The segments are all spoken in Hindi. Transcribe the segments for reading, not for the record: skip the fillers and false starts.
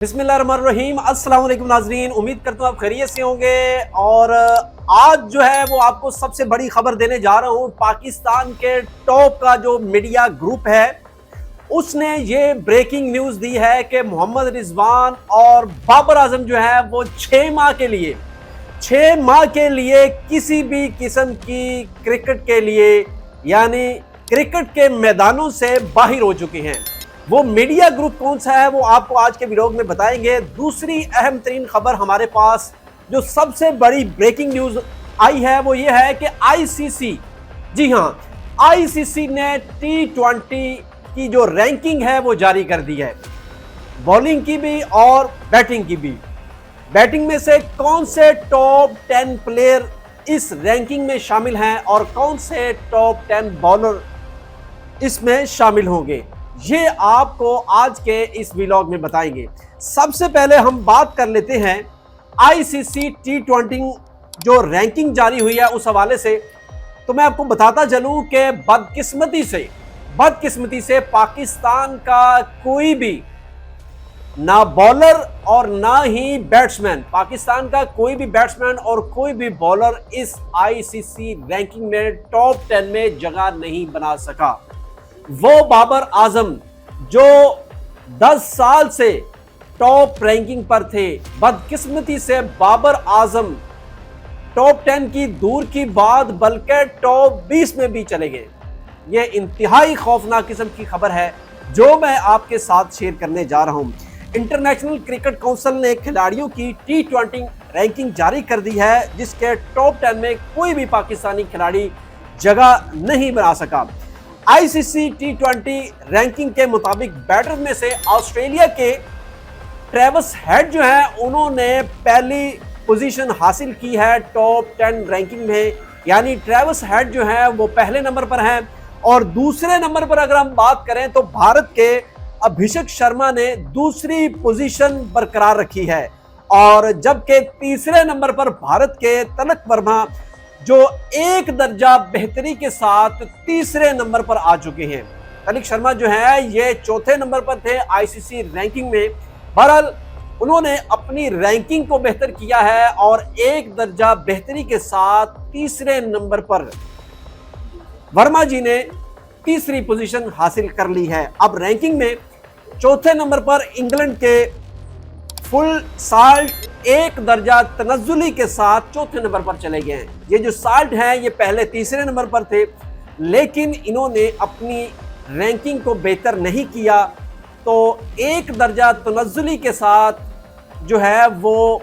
बिस्मिल्लाहिर्रहमानिर्रहीम। अस्सलाम वालेकुम नाजरीन, उम्मीद करता हूँ आप खैरियत से होंगे। और आज जो है वो आपको सबसे बड़ी खबर देने जा रहा हूँ। पाकिस्तान के टॉप का जो मीडिया ग्रुप है उसने ये ब्रेकिंग न्यूज़ दी है कि मोहम्मद रिजवान और बाबर आजम जो है वो 6 माह के लिए किसी भी किस्म की क्रिकेट के लिए यानी क्रिकेट के मैदानों से बाहर हो चुके हैं। वो मीडिया ग्रुप कौन सा है वो आपको आज के वीडियो में बताएंगे। दूसरी अहम तरीन खबर हमारे पास जो सबसे बड़ी ब्रेकिंग न्यूज आई है वो ये है कि आईसीसी, जी हां, आईसीसी ने T20 की जो रैंकिंग है वो जारी कर दी है, बॉलिंग की भी और बैटिंग की भी। बैटिंग में से कौन से टॉप 10 प्लेयर इस रैंकिंग में शामिल हैं और कौन से टॉप 10 बॉलर इसमें शामिल होंगे, ये आपको आज के इस व्लॉग में बताएंगे। सबसे पहले हम बात कर लेते हैं आईसीसी T20 जो रैंकिंग जारी हुई है उस हवाले से। तो मैं आपको बताता चलूं कि बदकिस्मती से पाकिस्तान का कोई भी ना बॉलर और ना ही बैट्समैन, पाकिस्तान का कोई भी बैट्समैन और कोई भी बॉलर इस आईसीसी रैंकिंग में टॉप 10 में जगह नहीं बना सका। वो बाबर आजम जो 10 साल से टॉप रैंकिंग पर थे, बदकिस्मती से बाबर आजम टॉप 10 की दूर की बात बल्कि टॉप 20 में भी चले गए। ये इंतहाई खौफनाक किस्म की खबर है जो मैं आपके साथ शेयर करने जा रहा हूं। इंटरनेशनल क्रिकेट काउंसिल ने खिलाड़ियों की T20 रैंकिंग जारी कर दी है जिसके टॉप 10 में कोई भी पाकिस्तानी खिलाड़ी जगह नहीं बना सका। आईसीसी T20 रैंकिंग के मुताबिक बैटर में से ऑस्ट्रेलिया के ट्रेविस हेड जो है उन्होंने पहली पोजीशन हासिल की है टॉप 10 रैंकिंग में, यानी ट्रेविस हेड जो है वो पहले नंबर पर हैं। और दूसरे नंबर पर अगर हम बात करें तो भारत के अभिषेक शर्मा ने दूसरी पोजीशन बरकरार रखी है, और जबकि तीसरे नंबर पर भारत के तलक वर्मा जो एक दर्जा बेहतरी के साथ तीसरे नंबर पर आ चुके हैं। तलक शर्मा जो है ये चौथे नंबर पर थे आईसीसी रैंकिंग में। बहरहाल उन्होंने अपनी रैंकिंग को बेहतर किया है और एक दर्जा बेहतरी के साथ तीसरे नंबर पर वर्मा जी ने तीसरी पोजीशन हासिल कर ली है। अब रैंकिंग में चौथे नंबर पर इंग्लैंड के फुल साल्ट एक दर्जा तनज़्ज़ुली के साथ चौथे नंबर पर चले गए हैं। ये जो साल्ट हैं ये पहले तीसरे नंबर पर थे, लेकिन इन्होंने अपनी रैंकिंग को बेहतर नहीं किया, तो एक दर्जा तनज़्ज़ुली के साथ जो है वो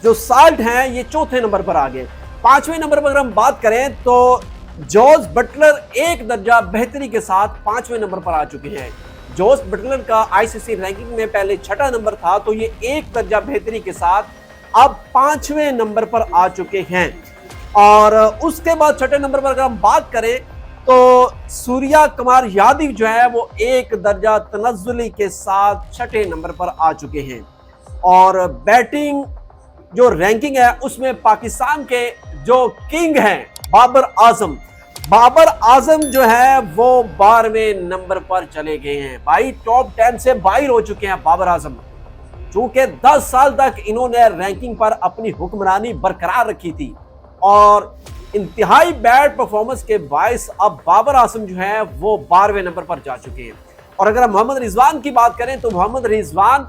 जो साल्ट हैं ये चौथे नंबर पर आ गए। पांचवें नंबर पर अगर हम बात करें तो जॉस बटलर एक दर्जा बेहतरी के साथ पांचवें नंबर पर आ चुके हैं। जॉस बटलर का आईसीसी रैंकिंग में पहले छठा नंबर था, तो ये एक दर्जा बेहतरी के साथ अब पांचवें नंबर पर आ चुके हैं। और उसके बाद छठे नंबर पर अगर हम बात करें तो सूर्या कुमार यादव जो है वो एक दर्जा तनज़्ज़ुली के साथ छठे नंबर पर आ चुके हैं। और बैटिंग जो रैंकिंग है उसमें पाकिस्तान के जो किंग हैं बाबर आजम जो है वो 12वें नंबर पर चले गए हैं। भाई टॉप 10 से बाहर हो चुके हैं बाबर आजम, चूंकि 10 साल तक इन्होंने रैंकिंग पर अपनी हुक्मरानी बरकरार रखी थी और इंतहाई बैड परफॉर्मेंस के बायस अब बाबर आजम जो है वो 12वें नंबर पर जा चुके हैं। और अगर हम मोहम्मद रिजवान की बात करें तो मोहम्मद रिजवान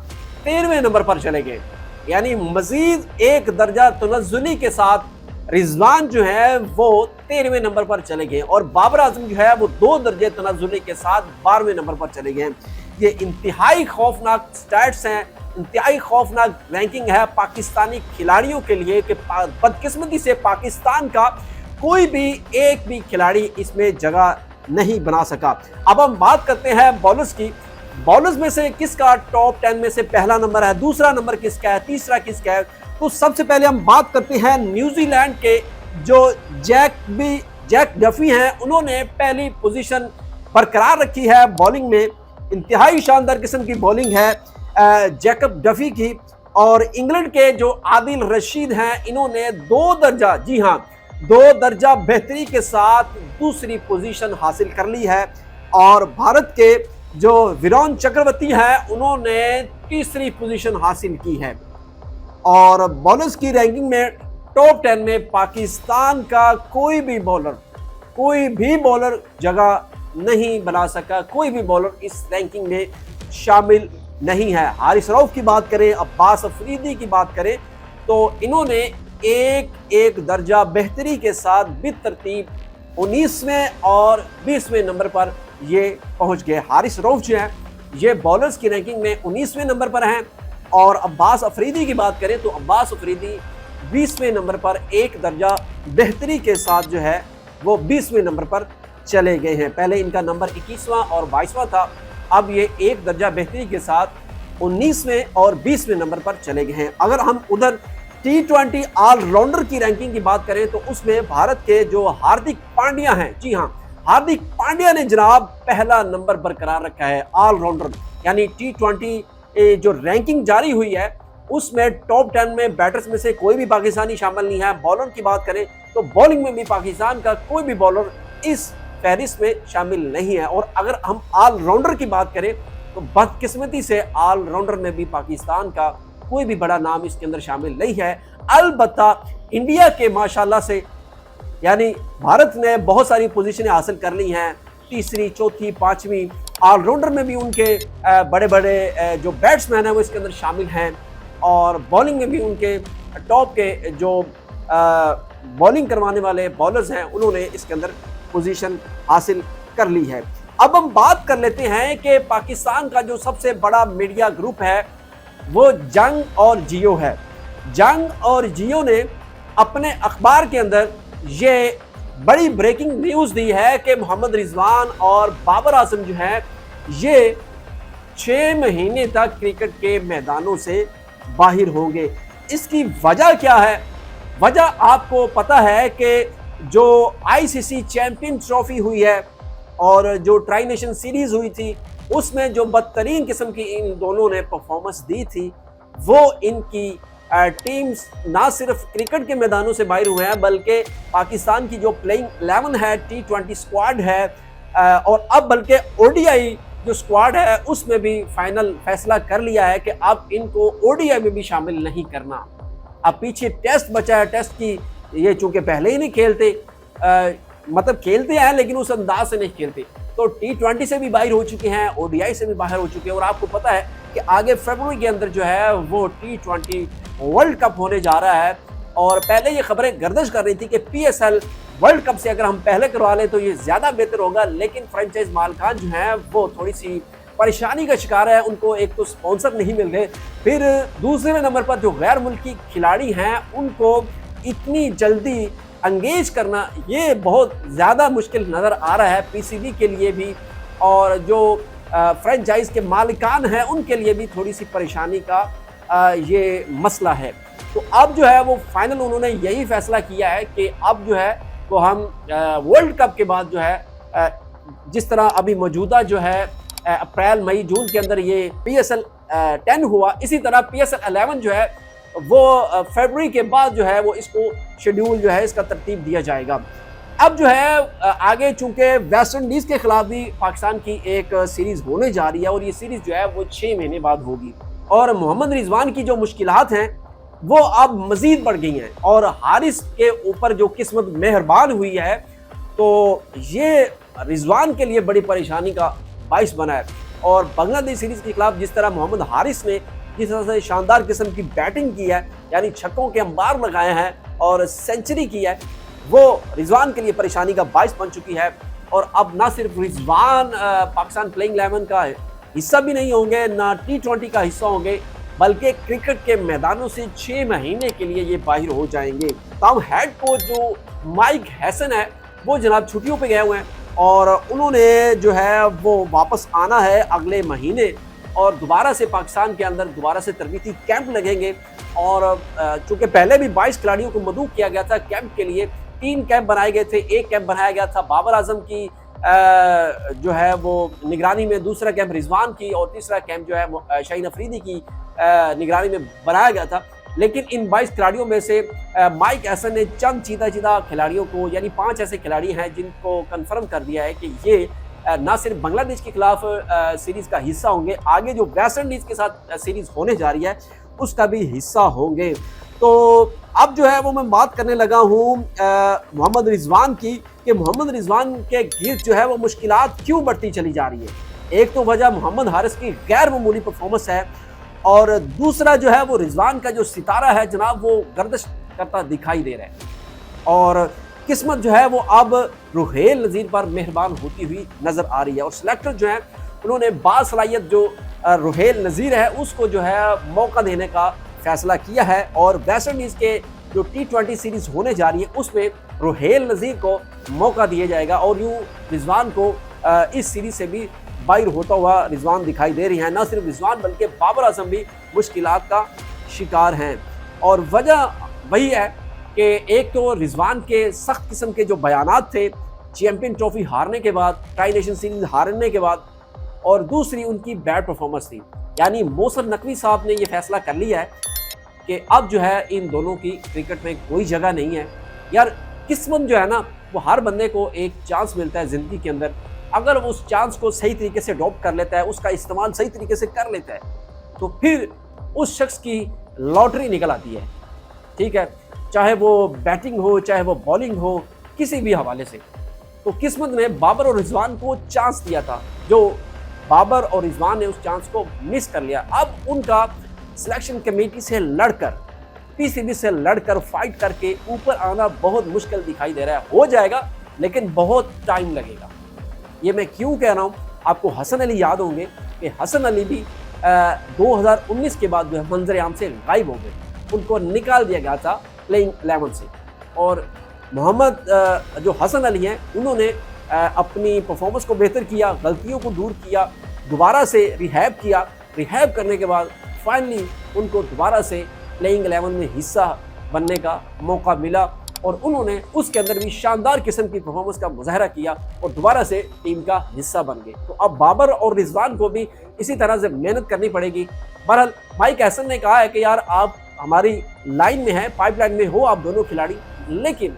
13वें नंबर पर चले गए, यानी मजीद एक दर्जा तनज़्ज़ुली के साथ रिजवान जो है वो 13वें नंबर पर चले गए और बाबर आजम जो है वो 2 दर्जे तनज़्ज़ुली के साथ 12वें नंबर पर चले गए। ये इंतहाई खौफनाक स्टैट्स हैं, इंतहाई खौफनाक रैंकिंग है पाकिस्तानी खिलाड़ियों के लिए कि बदकिस्मती से पाकिस्तान का कोई भी एक भी खिलाड़ी इसमें जगह नहीं बना सका। अब हम बात करते हैं बॉलर्स की। बॉलर्स में से किसका टॉप 10 में से पहला नंबर है, दूसरा नंबर किसका है, तीसरा किसका है। तो सबसे पहले हम बात करते हैं न्यूजीलैंड के जो जैक डफी हैं, उन्होंने पहली पोजीशन बरकरार रखी है बॉलिंग में। इंतहाई शानदार किस्म की बॉलिंग है जैकब डफी की। और इंग्लैंड के जो आदिल रशीद हैं इन्होंने 2 दर्जा, जी हाँ 2 दर्जा बेहतरी के साथ दूसरी पोजीशन हासिल कर ली है। और भारत के जो वीरेंद्र चक्रवर्ती हैं उन्होंने तीसरी पोजीशन हासिल की है। और बॉलर्स की रैंकिंग में टॉप 10 में पाकिस्तान का कोई भी बॉलर जगह नहीं बना सका, कोई भी बॉलर इस रैंकिंग में शामिल नहीं है। हारिस रऊफ की बात करें, अब्बास अफरीदी की बात करें, तो इन्होंने एक दर्जा बेहतरी के साथ बितरतीब 19वें और 20वें नंबर पर ये पहुंच गए। हारिस रऊफ जो है ये बॉलर्स की रैंकिंग में 19वें नंबर पर हैं, और अब्बास अफरीदी की बात करें तो अब्बास अफरीदी 20वें नंबर पर एक दर्जा बेहतरी के साथ जो है वो 20वें नंबर पर चले गए हैं। पहले इनका नंबर 21वां और 22वां था, अब ये एक दर्जा बेहतरी के साथ 19वें और 20वें नंबर पर चले गए हैं। अगर हम उधर T20 ऑलराउंडर की रैंकिंग की बात करें तो उसमें भारत के जो हार्दिक पांड्या हैं, जी हाँ, हार्दिक पांड्या ने जनाब पहला नंबर बरकरार रखा है ऑलराउंडर, यानी T20 जो रैंकिंग जारी हुई है उसमें टॉप 10 में बैटर्स में से कोई भी पाकिस्तानी शामिल नहीं है। बॉलर की बात करें तो बॉलिंग में भी पाकिस्तान का कोई भी बॉलर इस फहरिस्त में शामिल नहीं है। और अगर हम ऑलराउंडर की बात करें तो बदकिस्मती से ऑलराउंडर में भी पाकिस्तान का कोई भी बड़ा नाम इसके अंदर शामिल नहीं है। अलबत्ता इंडिया के माशाल्लाह से, यानी भारत ने बहुत सारी पोजीशनें हासिल कर ली हैं, तीसरी, चौथी, पांचवी। ऑलराउंडर में भी उनके बड़े बड़े जो बैट्समैन हैं वो इसके अंदर शामिल हैं, और बॉलिंग में भी उनके टॉप के जो बॉलिंग करवाने वाले बॉलर्स हैं उन्होंने इसके अंदर पोजीशन हासिल कर ली है। अब हम बात कर लेते हैं कि पाकिस्तान का जो सबसे बड़ा मीडिया ग्रुप है वो जंग और जियो है। जंग और जियो ने अपने अखबार के अंदर ये बड़ी ब्रेकिंग न्यूज़ दी है कि मोहम्मद रिजवान और बाबर आजम जो है ये 6 महीने तक क्रिकेट के मैदानों से बाहर होंगे। इसकी वजह क्या है? वजह आपको पता है कि जो आईसीसी चैंपियन ट्रॉफी हुई है और जो ट्राई नेशन सीरीज हुई थी उसमें जो बदतरीन किस्म की इन दोनों ने परफॉर्मेंस दी थी, वो इनकी टीम्स ना सिर्फ क्रिकेट के मैदानों से बाहर हुए हैं बल्कि पाकिस्तान की जो प्लेइंग 11 है, T20 स्क्वाड है, और अब बल्कि ओडीआई जो स्क्वाड है उसमें भी फाइनल फैसला कर लिया है कि अब इनको ओडीआई में भी शामिल नहीं करना। अब पीछे टेस्ट बचा है, टेस्ट की ये चूंकि पहले ही नहीं खेलते, मतलब खेलते हैं लेकिन उस अंदाज से नहीं खेलते, तो T20 से भी बाहर हो चुके हैं, ओडीआई से भी बाहर हो चुके हैं। और आपको पता है कि आगे फरवरी के अंदर जो है वो T20 वर्ल्ड कप होने जा रहा है, और पहले ये खबरें गर्दिश कर रही थी कि PSL वर्ल्ड कप से अगर हम पहले करवा लें तो ये ज़्यादा बेहतर होगा, लेकिन फ्रेंचाइज मालिकान जो हैं वो थोड़ी सी परेशानी का शिकार है। उनको एक तो स्पॉन्सर नहीं मिल रहे, फिर दूसरे नंबर पर जो गैर मुल्की खिलाड़ी हैं उनको इतनी जल्दी एंगेज करना ये बहुत ज़्यादा मुश्किल नज़र आ रहा है पीसीबी के लिए भी, और जो फ्रेंचाइज के मालिकान हैं उनके लिए भी थोड़ी सी परेशानी का ये मसला है। तो अब जो है वो फाइनल उन्होंने यही फैसला किया है कि अब जो है तो हम वर्ल्ड कप के बाद जो है जिस तरह अभी मौजूदा जो है अप्रैल, मई, जून के अंदर ये PSL 10 हुआ, इसी तरह PSL 11 जो है वो फरवरी के बाद जो है वो इसको शेड्यूल जो है इसका तरतीब दिया जाएगा। अब जो है आगे चूंकि वेस्ट इंडीज़ के खिलाफ भी पाकिस्तान की एक सीरीज़ होने जा रही है, और ये सीरीज़ जो है वो 6 महीने बाद होगी, और मोहम्मद रिजवान की जो मुश्किलात हैं वो अब मज़ीद बढ़ गई हैं, और हारिस के ऊपर जो किस्मत मेहरबान हुई है तो ये रिजवान के लिए बड़ी परेशानी का बाइस बना है। और बांग्लादेश सीरीज़ के खिलाफ जिस तरह मोहम्मद हारिस ने जिस तरह से शानदार किस्म की बैटिंग की है, यानी छक्कों के अंबार लगाए हैं और सेंचुरी की है, वो रिजवान के लिए परेशानी का बाइस बन चुकी है। और अब ना सिर्फ रिजवान पाकिस्तान प्लेइंग 11 का हिस्सा भी नहीं होंगे, ना T20 का हिस्सा होंगे, बल्कि क्रिकेट के मैदानों से 6 महीने के लिए ये बाहर हो जाएंगे। तमाम हेड कोच जो माइक हैसन है वो जनाब छुट्टियों पे गए हुए हैं, और उन्होंने जो है वो वापस आना है अगले महीने, और दोबारा से पाकिस्तान के अंदर दोबारा से तरबीती कैंप लगेंगे। और चूँकि पहले भी 22 खिलाड़ियों को मदऊ किया गया था कैंप के लिए, 3 कैंप बनाए गए थे, एक कैंप बनाया गया था बाबर आजम की जो है वो निगरानी में, दूसरा कैंप रिजवान की, और तीसरा कैंप जो है शाहीन अफरीदी की निगरानी में बनाया गया था। लेकिन इन 22 खिलाड़ियों में से माइक हैसन ने चंद चीता खिलाड़ियों को, यानी 5 ऐसे खिलाड़ी हैं जिनको कंफर्म कर दिया है कि ये ना सिर्फ बांग्लादेश के खिलाफ सीरीज का हिस्सा होंगे, आगे जो वेस्ट इंडीज के साथ सीरीज होने जा रही है उसका भी हिस्सा होंगे। तो अब जो है वो मैं बात करने लगा हूँ मोहम्मद रिजवान की, कि मोहम्मद रिजवान के गिर्द जो है वो मुश्किलात क्यों बढ़ती चली जा रही है। एक तो वजह मोहम्मद हारिस की गैर मामूली परफॉर्मेंस है, और दूसरा जो है वो रिजवान का जो सितारा है जनाब वो गर्दिश करता दिखाई दे रहा है, और किस्मत जो है वो अब रुहेल नज़ीर पर मेहरबान होती हुई नज़र आ रही है। और सिलेक्टर जो है उन्होंने बासलाहियत जो रुहेल नज़ीर है उसको जो है मौका देने का फैसला किया है, और वेस्ट इंडीज़ के जो T20 सीरीज़ होने जा रही है उसमें रुहेल नज़ीर को मौका दिया जाएगा, और यूँ रिजवान को इस सीरीज़ से भी बाहर होता हुआ रिजवान दिखाई दे रही हैं। न सिर्फ रिजवान बल्कि बाबर आजम भी मुश्किलात का शिकार हैं, और वजह वही है कि एक तो रिजवान के सख्त किस्म के जो बयानात थे चैंपियन ट्रॉफी हारने के बाद, ट्राई नेशन सीरीज हारने के बाद, और दूसरी उनकी बैड परफॉर्मेंस थी। यानी मोहसिन नकवी साहब ने ये फैसला कर लिया है कि अब जो है इन दोनों की क्रिकेट में कोई जगह नहीं है। यार किस्मत जो है ना वो हर बंदे को एक चांस मिलता है ज़िंदगी के अंदर, अगर वो उस चांस को सही तरीके से अडॉप्ट कर लेता है, उसका इस्तेमाल सही तरीके से कर लेता है, तो फिर उस शख्स की लॉटरी निकल आती है। ठीक है, चाहे वो बैटिंग हो चाहे वो बॉलिंग हो, किसी भी हवाले से। तो किस्मत ने बाबर और रिजवान को चांस दिया था, जो बाबर और रिजवान ने उस चांस को मिस कर लिया। अब उनका सिलेक्शन कमेटी से लड़कर, पीसीबी से लड़कर फाइट करके ऊपर आना बहुत मुश्किल दिखाई दे रहा है। हो जाएगा लेकिन बहुत टाइम लगेगा। ये मैं क्यों कह रहा हूँ, आपको हसन अली याद होंगे कि हसन अली भी 2019 के बाद जो है मंजर आम से गायब हो गए, उनको निकाल दिया गया था प्लेइंग 11 से। और मोहम्मद जो हसन अली हैं उन्होंने अपनी परफॉर्मेंस को बेहतर किया, गलतियों को दूर किया, दोबारा से रिहैब किया। रिहैब करने के बाद फाइनली उनको दोबारा से प्लेइंग 11 में हिस्सा बनने का मौका मिला, और उन्होंने उसके अंदर भी शानदार किस्म की परफॉर्मेंस का मुजाहरा किया और दोबारा से टीम का हिस्सा बन गए। तो अब बाबर और रिजवान को भी इसी तरह से मेहनत करनी पड़ेगी। बहरहाल माइक हैसन ने कहा है कि यार आप हमारी लाइन में है, पाइपलाइन में हो आप दोनों खिलाड़ी, लेकिन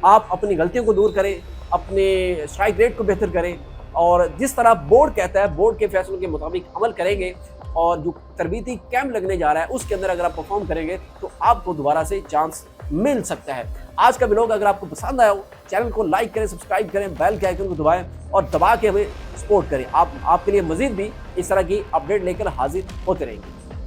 आप अपनी गलतियों को दूर करें, अपने स्ट्राइक रेट को बेहतर करें, और जिस तरह बोर्ड कहता है बोर्ड के फैसलों के मुताबिक अमल करेंगे, और जो तरबीती कैंप लगने जा रहा है उसके अंदर अगर आप परफॉर्म करेंगे तो आपको दोबारा से चांस मिल सकता है। आज का व्लॉग अगर आपको पसंद आया हो, चैनल को लाइक करें, सब्सक्राइब करें, बेल के आइकन को दबाएं और दबा के हमें सपोर्ट करें। आपके लिए मजीद भी इस तरह की अपडेट लेकर हाजिर होते रहेंगे।